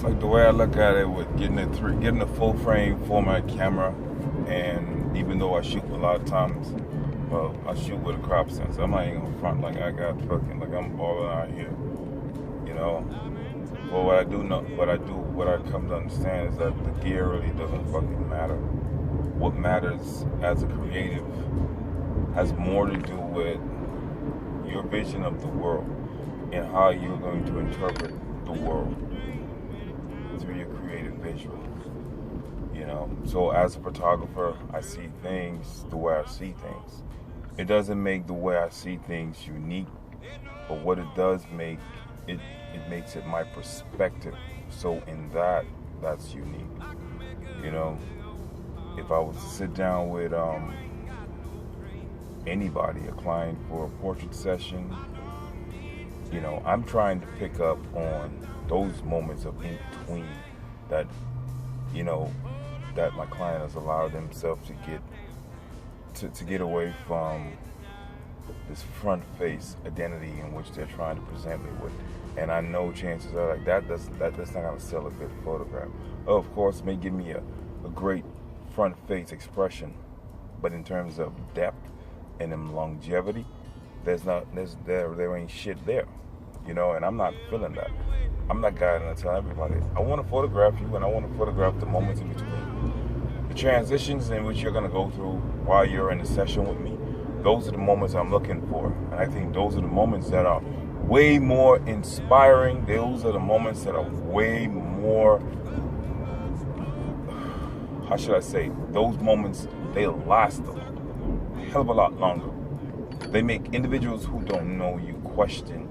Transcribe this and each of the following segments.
like the way I look at it with getting a full frame format camera, and even though I shoot a lot of times, well, I shoot with a crop sensor. I'm not even gonna front like I got fucking like I'm balling out here, you know. But what I come to understand is that the gear really doesn't fucking matter. What matters as a creative has more to do with your vision of the world and how you're going to interpret the world through your creative visual. You know, so as a photographer, I see things the way I see things. It doesn't make the way I see things unique, but what it does make, it makes it my perspective. So in that's unique. You know, if I was to sit down with anybody, a client for a portrait session, you know, I'm trying to pick up on those moments of in between that, you know, that my client has allowed themselves to get away from this front face identity in which they're trying to present me with. And I know chances are like that's not gonna sell a good photograph. Oh, of course, it may give me a great front face expression, but in terms of depth and in longevity, there ain't shit there. You know, and I'm not feeling that. I'm that guy that I tell everybody, I want to photograph you, and I want to photograph the moments in between. The transitions in which you're going to go through while you're in a session with me, those are the moments I'm looking for. And I think those are the moments that are way more inspiring. Those are the moments that are way more, how should I say, those moments, they last a hell of a lot longer. They make individuals who don't know you question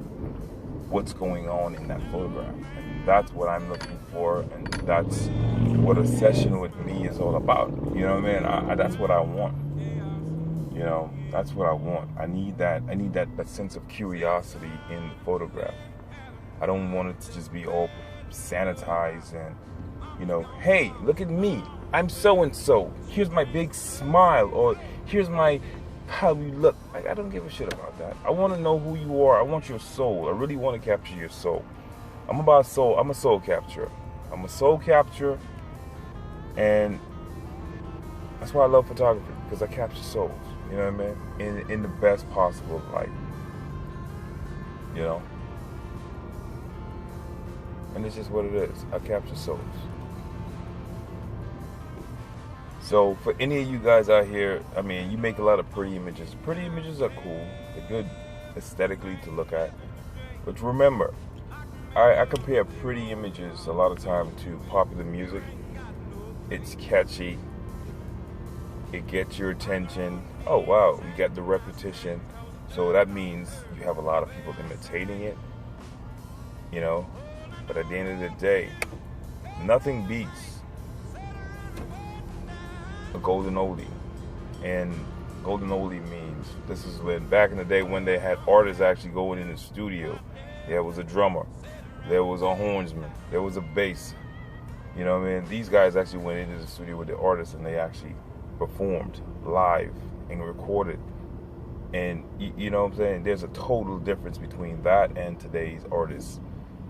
what's going on in that photograph. And that's what I'm looking for, and that's what a session with me is all about. You know what I mean? That's what I want. You know, that's what I want. I need that sense of curiosity in the photograph. I don't want it to just be all sanitized and, you know, hey, look at me. I'm so and so. Here's my big smile, or here's my how you look. Like, I don't give a shit about that. I want to know who you are. I want your soul. I really want to capture your soul. I'm about soul. I'm a soul capturer. I'm a soul capturer, and that's why I love photography, because I capture souls. You know what I mean? In the best possible light. You know? And it's just what it is. I capture souls. So for any of you guys out here, I mean, you make a lot of pretty images. Pretty images are cool. They're good aesthetically to look at. But remember, I compare pretty images a lot of time to popular music. It's catchy. It gets your attention. Oh, wow, you got the repetition. So that means you have a lot of people imitating it, you know. But at the end of the day, nothing beats a golden oldie. And golden oldie means, this is when, back in the day when they had artists actually going in the studio. There was a drummer, there was a hornsman, there was a bass. You know what I mean? These guys actually went into the studio with the artists, and they actually performed live and recorded. And you know what I'm saying? There's a total difference between that and today's artists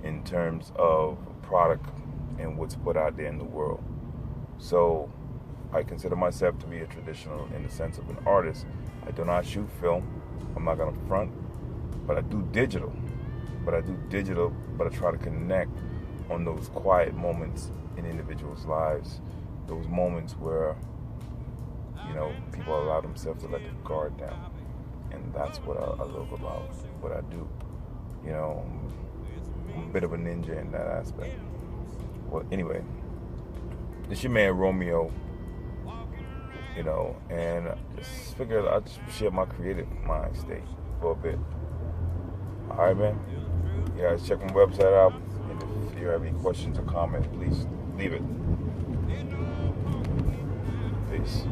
in terms of product and what's put out there in the world. So I consider myself to be a traditional in the sense of an artist. I do not shoot film. I'm not gonna front, but I do digital. But I try to connect on those quiet moments in individuals' lives, those moments where, you know, people allow themselves to let their guard down. And that's what I love about what I do. You know, I'm a bit of a ninja in that aspect. Well, anyway, this your man Romeo, you know, and I just figured I'd just share my creative mind state for a bit. Alright, man. You guys check my website out, and if you have any questions or comments, please leave it. Peace.